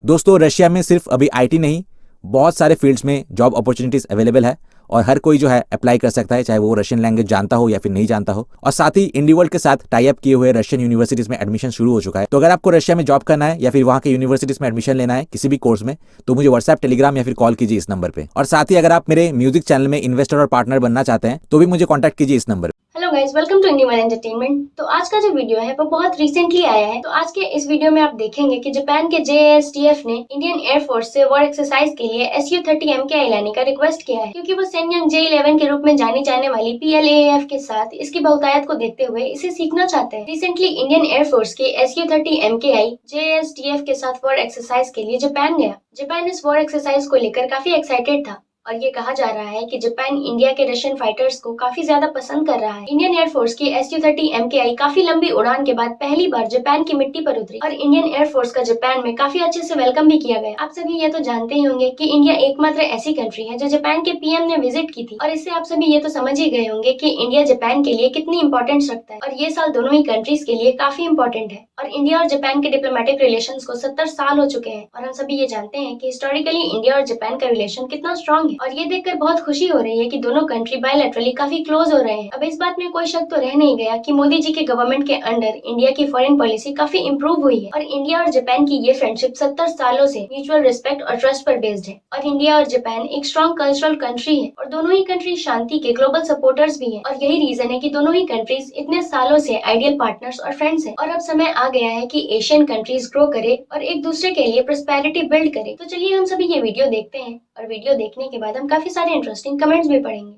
दोस्तों रशिया में सिर्फ अभी आईटी नहीं, बहुत सारे फील्ड्स में जॉब अपॉर्चुनिटीज अवेलेबल है और हर कोई जो है अप्लाई कर सकता है, चाहे वो रशियन लैंग्वेज जानता हो या फिर नहीं जानता हो। और साथ ही इंडी वर्ल्ड के साथ टाई अप किए हुए रशियन यूनिवर्सिटीज में एडमिशन शुरू हो चुका है। तो अगर आपको रशिया में जॉब करना है या फिर वहां के यूनिवर्सिटीज में एडमिशन लेना है किसी भी कोर्स में, तो मुझे व्हाट्सएप, टेलीग्राम या फिर कॉल कीजिए इस नंबर पे। और साथ ही अगर आप मेरे म्यूजिक चैनल में इन्वेस्टर और पार्टनर बनना चाहते हैं तो भी मुझे कॉन्टैक्ट कीजिए इस नंबर। Hello guys, welcome to India entertainment. तो आज का जो वीडियो है वो बहुत रिसेंटली आया है। तो आज के इस वीडियो में आप देखेंगे कि जापान के JASTF ने इंडियन एयरफोर्स से वॉर एक्सरसाइज के लिए Su-30 MKI लाने का रिक्वेस्ट किया है, क्योंकि वो सेन्योंग J-11 के रूप में जानी जाने वाली PLAAF के साथ इसकी बहुतायत को देखते हुए इसे सीखना चाहते हैं। रिसेंटली इंडियन एयरफोर्स के Su-30 MKI JASTF के साथ वॉर एक्सरसाइज के लिए जापान गया। जापान इस वॉर एक्सरसाइज को लेकर काफी एक्साइटेड था और ये कहा जा रहा है कि जापान इंडिया के रशियन फाइटर्स को काफी ज्यादा पसंद कर रहा है। इंडियन एयरफोर्स की Su-30 MKI काफी लंबी उड़ान के बाद पहली बार जापान की मिट्टी पर उतरी और इंडियन एयरफोर्स का जापान में काफी अच्छे से वेलकम भी किया गया। आप सभी ये तो जानते ही होंगे कि इंडिया एकमात्र ऐसी कंट्री है जो जापान के PM ने विजिट की थी, और इससे आप सभी ये तो समझ ही गए होंगे कि इंडिया जापान के लिए कितनी इंपॉर्टेंस रखता है। और ये साल दोनों ही कंट्रीज के लिए काफी इंपॉर्टेंट है और इंडिया और जापान के डिप्लोमेटिक रिलेशन को 70 साल हो चुके हैं। और हम सभी ये जानते हैं कि हिस्टोरिकली इंडिया और जापान का रिलेशन कितना स्ट्रॉन्ग है, और ये देखकर बहुत खुशी हो रही है कि दोनों कंट्री बायलैटरली काफी क्लोज हो रहे हैं। अब इस बात में कोई शक तो रह नहीं गया कि मोदी जी के गवर्नमेंट के अंडर इंडिया की फॉरेन पॉलिसी काफी इंप्रूव हुई है और इंडिया और जापान की ये फ्रेंडशिप 70 सालों से म्यूचुअल रिस्पेक्ट और ट्रस्ट पर बेस्ड है। और इंडिया और जापान एक स्ट्रॉन्ग कल्चरल कंट्री है और दोनों ही कंट्री शांति के ग्लोबल सपोर्टर्स भी हैं, और यही रीजन है कि दोनों ही कंट्रीज इतने सालों से आइडियल पार्टनर्स और फ्रेंड्स हैं। और अब समय आ गया है कि एशियन कंट्रीज ग्रो करे और एक दूसरे के लिए प्रोस्पेरिटी बिल्ड करे। तो चलिए हम सभी ये वीडियो देखते हैं और वीडियो देखने के बाद हम काफी सारे इंटरेस्टिंग कमेंट्स भी पढ़ेंगे।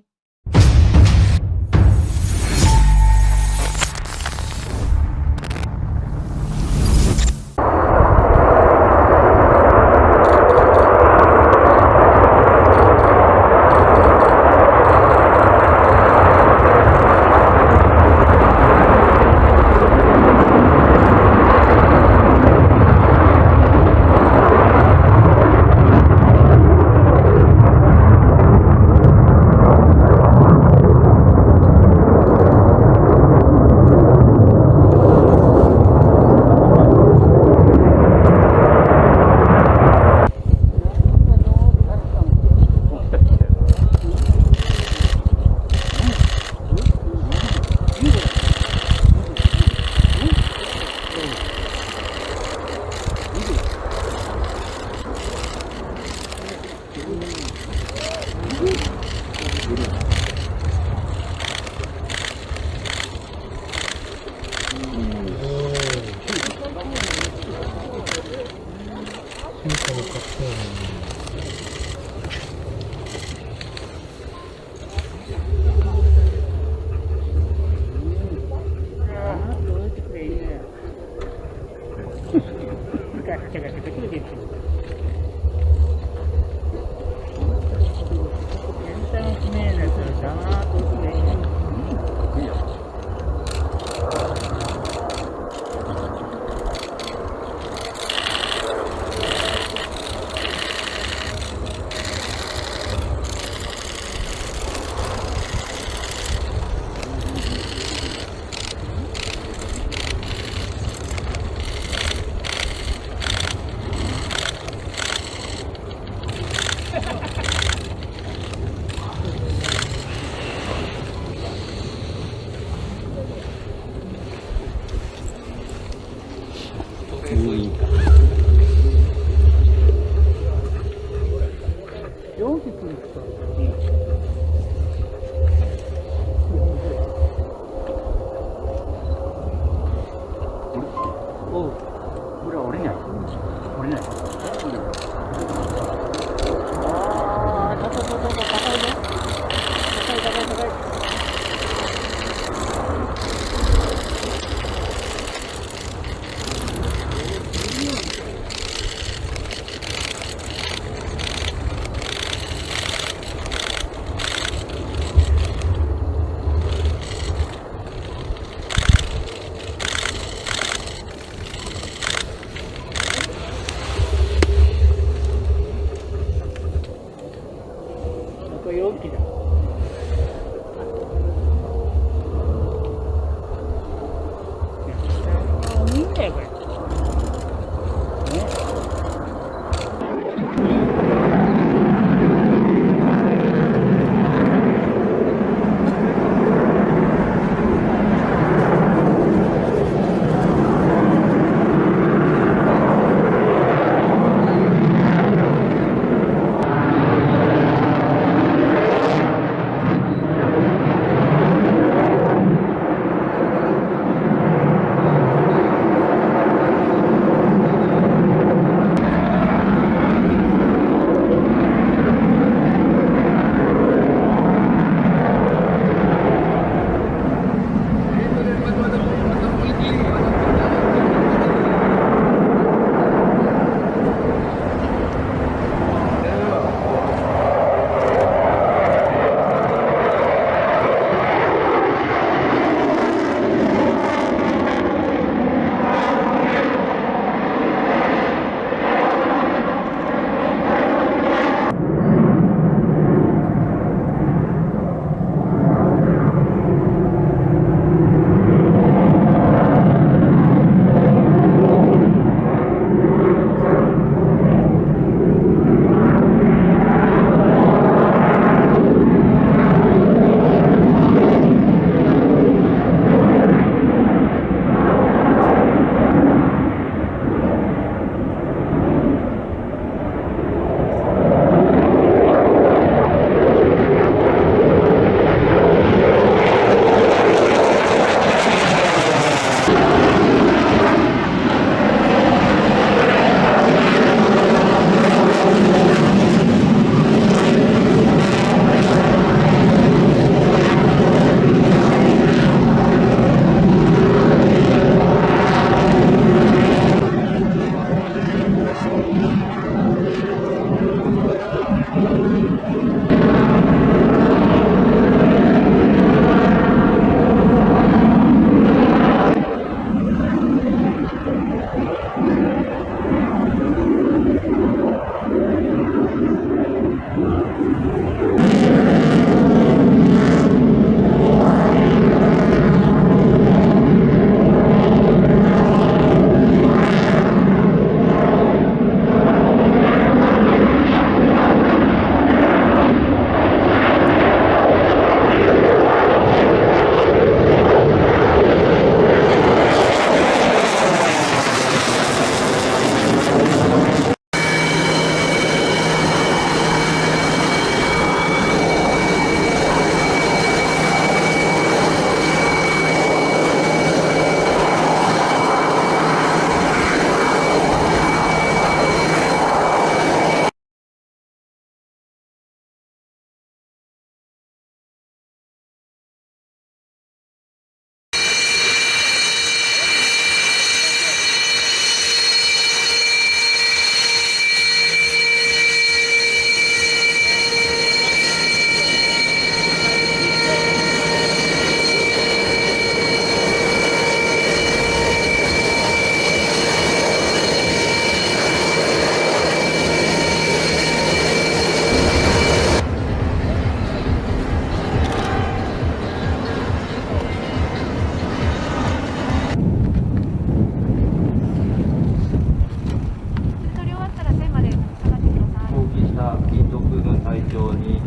場に、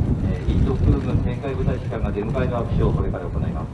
1都空軍展開部隊士官が出迎えの握手をこれから行います。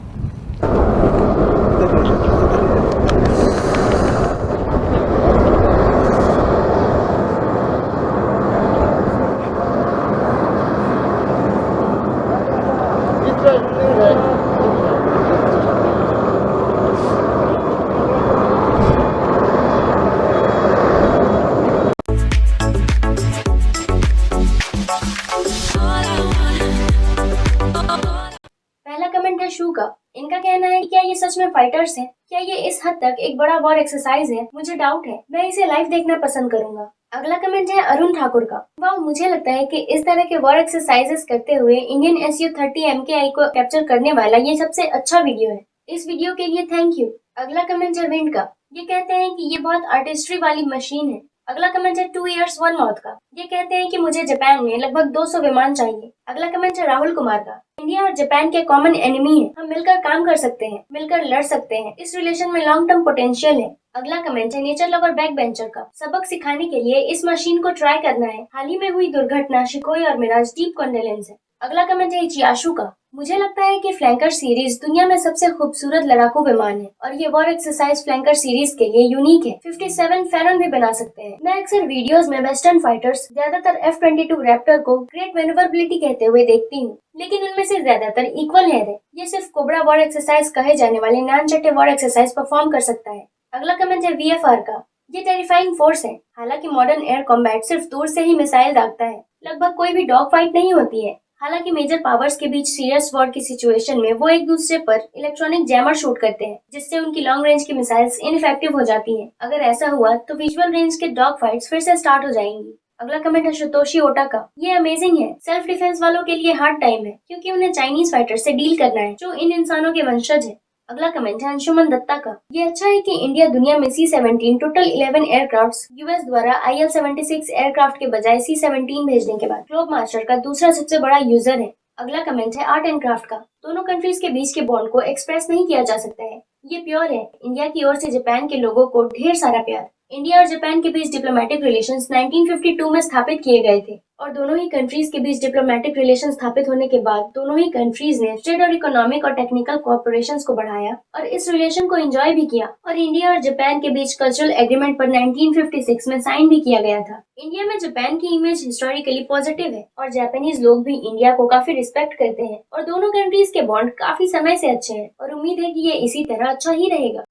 पहला कमेंट है शू का। इनका कहना है कि क्या ये सच में फाइटर्स हैं? क्या ये इस हद तक एक बड़ा वॉर एक्सरसाइज है? मुझे डाउट है, मैं इसे लाइव देखना पसंद करूंगा। अगला कमेंट है अरुण ठाकुर का। वाह, मुझे लगता है कि इस तरह के वॉर एक्सरसाइजेस करते हुए इंडियन SU-30 MKI को कैप्चर करने वाला ये सबसे अच्छा वीडियो है। इस वीडियो के लिए थैंक यू। अगला कमेंट है विंड का। ये कहते हैं कि ये बहुत आर्टिस्ट्री वाली मशीन है। अगला कमेंट है 2 years 1 month का। ये कहते हैं कि मुझे जापान में लगभग 200 विमान चाहिए। अगला कमेंट है राहुल कुमार का। इंडिया और जापान के कॉमन एनिमी है, हम मिलकर काम कर सकते हैं, मिलकर लड़ सकते हैं, इस रिलेशन में लॉन्ग टर्म पोटेंशियल है। अगला कमेंट है नेचर लवर बैक बेंचर का। सबक सिखाने के लिए इस मशीन को ट्राई करना है। हाल ही में हुई दुर्घटना शिकोई और मिराज डीप कंडोलेंस है। अगला कमेंट है इचियाशु का। मुझे लगता है कि फ्लैंकर सीरीज दुनिया में सबसे खूबसूरत लड़ाकू विमान है और ये वॉर एक्सरसाइज फ्लैंकर सीरीज के लिए यूनिक है। 57 फेरन भी बना सकते हैं। मैं अक्सर वीडियोस में वेस्टर्न फाइटर्स ज्यादातर F-22 रैप्टर को ग्रेट मैन्यूवरबिलिटी कहते हुए देखती हूँ, लेकिन उनमें से ज्यादातर इक्वल है। ये सिर्फ कोबरा वॉर एक्सरसाइज कहे जाने वाले नानचट्टे वॉर एक्सरसाइज परफॉर्म कर सकता है। अगला कमेंट है VFR का। ये टेरिफाइंग फोर्स है। हालांकि मॉडर्न एयर कॉम्बैट सिर्फ दूर से ही मिसाइल दागता है, लगभग कोई भी डॉग फाइट नहीं होती है। हालांकि मेजर पावर्स के बीच सीरियस वॉर की सिचुएशन में वो एक दूसरे पर इलेक्ट्रॉनिक जैमर शूट करते हैं, जिससे उनकी लॉन्ग रेंज की मिसाइल्स इनइफेक्टिव हो जाती हैं। अगर ऐसा हुआ तो विजुअल रेंज के डॉग फाइट्स फिर से स्टार्ट हो जाएंगी। अगला कमेंट है शुतोशी ओटा का। ये अमेजिंग है। सेल्फ डिफेंस वालों के लिए हार्ड टाइम है, क्योंकि उन्हें चाइनीज फाइटर से डील करना है जो इन इंसानों के वंशज है। अगला कमेंट है अंशुमन दत्ता का। ये अच्छा है कि इंडिया दुनिया में C-17 टोटल 11 एयरक्राफ्ट यूएस द्वारा IL-76 एयरक्राफ्ट के बजाय C-17 भेजने के बाद ग्लोब मास्टर का दूसरा सबसे बड़ा यूजर है। अगला कमेंट है आर्ट एंड क्राफ्ट का। दोनों कंट्रीज के बीच के बॉन्ड को एक्सप्रेस नहीं किया जा सकता है, ये प्योर है। इंडिया की ओर से जापान के लोगों को ढेर सारा प्यार। इंडिया और जापान के बीच डिप्लोमेटिक रिलेशंस 1952 में स्थापित किए गए थे और दोनों ही कंट्रीज के बीच डिप्लोमेटिक रिलेशन स्थापित होने के बाद दोनों ही कंट्रीज ने ट्रेड और इकोनॉमिक और टेक्निकल कोऑपरेशंस को बढ़ाया और इस रिलेशन को एंजॉय भी किया। और इंडिया और जापान के बीच कल्चरल एग्रीमेंट पर 1956 में साइन भी किया गया था। इंडिया में जापान की इमेज हिस्टोरिकली पॉजिटिव है और जापानीज लोग भी इंडिया को काफी रिस्पेक्ट करते हैं और दोनों कंट्रीज के बॉन्ड काफी समय से अच्छे हैं और उम्मीद है कि ये इसी तरह अच्छा ही रहेगा।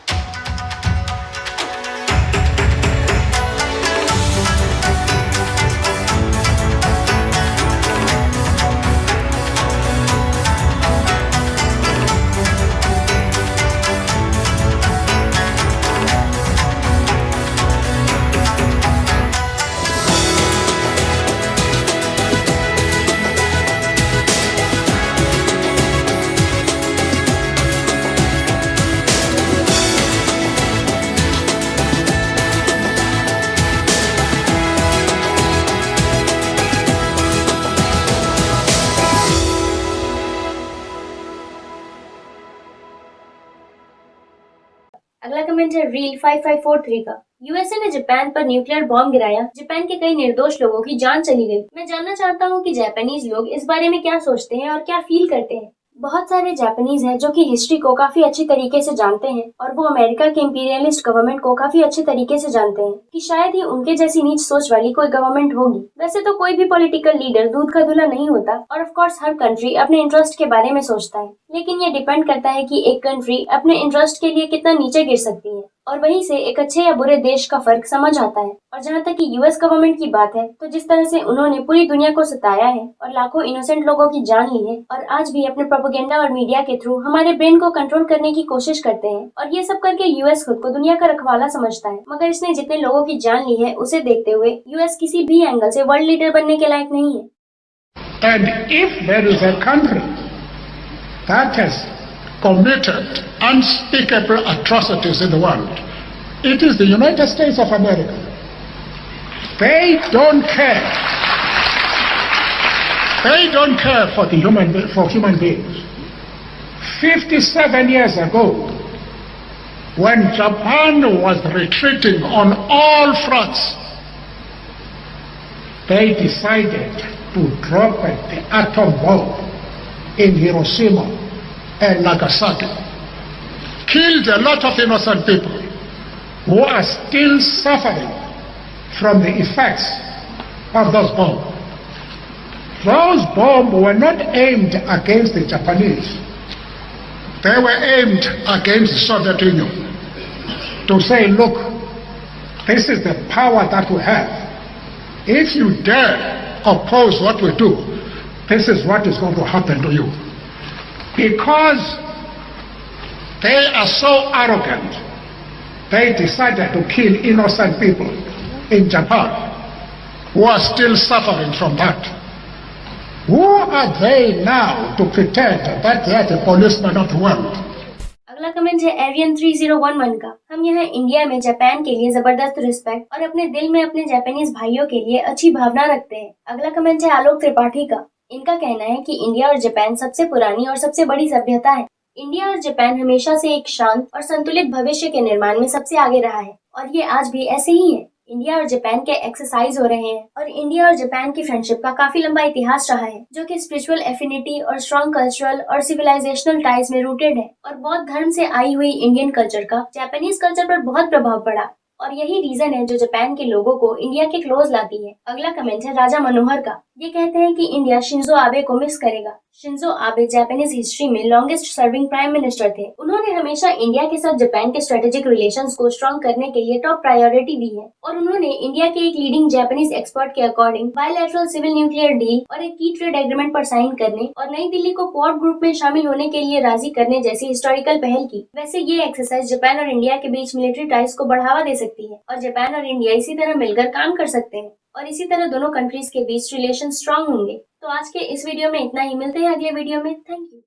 अगला कमेंट है रील 5543 का। यूएसए ने जापान पर न्यूक्लियर बॉम्ब गिराया, जापान के कई निर्दोष लोगों की जान चली गई। मैं जानना चाहता हूँ कि जापानीज लोग इस बारे में क्या सोचते हैं और क्या फील करते हैं। बहुत सारे जापानीज हैं जो कि हिस्ट्री को काफी अच्छी तरीके से जानते हैं और वो अमेरिका के इंपीरियलिस्ट गवर्नमेंट को काफी अच्छे तरीके से जानते हैं कि शायद ही उनके जैसी नीच सोच वाली कोई गवर्नमेंट होगी। वैसे तो कोई भी पॉलिटिकल लीडर दूध का धुला नहीं होता और ऑफ कोर्स हर कंट्री अपने इंटरेस्ट के बारे में सोचता है, लेकिन ये डिपेंड करता है कि एक कंट्री अपने इंटरेस्ट के लिए कितना नीचे गिर सकती है और वहीं से एक अच्छे या बुरे देश का फर्क समझ आता है। और जहाँ तक कि यूएस गवर्नमेंट की बात है, तो जिस तरह से उन्होंने पूरी दुनिया को सताया है और लाखों इनोसेंट लोगों की जान ली है और आज भी अपने प्रोपेगेंडा और मीडिया के थ्रू हमारे ब्रेन को कंट्रोल करने की कोशिश करते हैं और ये सब करके यूएस खुद को दुनिया का रखवाला समझता है, मगर इसने जितने लोगों की जान ली है उसे देखते हुए यूएस किसी भी एंगल से वर्ल्ड लीडर बनने के लायक नहीं है। And if there is a country that has committed unspeakable atrocities in the world, it is the United States of America. They don't care. They don't care for human beings. 57 years ago, when Japan was retreating on all fronts, they decided to drop the atom bomb in Hiroshima and Nagasaki, killed a lot of innocent people who are still suffering from the effects of those bombs. Those bombs were not aimed against the Japanese. They were aimed against the Soviet Union to say, look, this is the power that we have. If you dare oppose what we do, this is what is going to happen to you. Because they are so arrogant, they decided to kill innocent people in Japan who are still suffering from that. Who are they now to pretend that they are the policemen of the world? अगला comment है Ariane 3011 का। हम यहाँ India में Japan के लिए जबरदस्त respect और अपने दिल में अपने जापानीज भाइयों के लिए अच्छी भावना रखते हैं। अगला कमेंट है आलोक त्रिपाठी का। इनका कहना है कि इंडिया और जापान सबसे पुरानी और सबसे बड़ी सभ्यता है। इंडिया और जापान हमेशा से एक शांत और संतुलित भविष्य के निर्माण में सबसे आगे रहा है और ये आज भी ऐसे ही है। इंडिया और जापान के एक्सरसाइज हो रहे हैं और इंडिया और जापान की फ्रेंडशिप का काफी लंबा इतिहास रहा है जो कि स्पिरिचुअल एफिनिटी और स्ट्रॉन्ग कल्चरल और सिविलाइजेशनल टाइज में रूटेड है और बौद्ध धर्म से आई हुई इंडियन कल्चर का जापानीज कल्चर पर बहुत प्रभाव पड़ा और यही रीजन है जो जापान के लोगों को इंडिया के क्लोज लाती है। अगला कमेंट है राजा मनोहर का। ये कहते हैं कि इंडिया शिंजो आबे को मिस करेगा। शिंजो आबे जापानीज हिस्ट्री में लॉन्गेस्ट सर्विंग प्राइम मिनिस्टर थे। उन्होंने हमेशा इंडिया के साथ जापान के स्ट्रेटेजिक रिलेशंस को स्ट्रॉन्ग करने के लिए टॉप प्रायोरिटी दी है और उन्होंने इंडिया के एक लीडिंग जापानीज एक्सपर्ट के according bilateral civil nuclear deal और एक की ट्रेड एग्रीमेंट पर साइन करने और नई दिल्ली को क्वाड ग्रुप में शामिल होने के लिए राजी करने जैसी हिस्टोरिकल पहल की। वैसे ये एक्सरसाइज जापान और इंडिया के बीच मिलिट्री टाइज को बढ़ावा दे सकती है और जापान और इंडिया इसी तरह मिलकर काम कर सकते हैं और इसी तरह दोनों कंट्रीज के बीच रिलेशन स्ट्रॉन्ग होंगे। तो आज के इस वीडियो में इतना ही। मिलते हैं अगले वीडियो में। Thank you.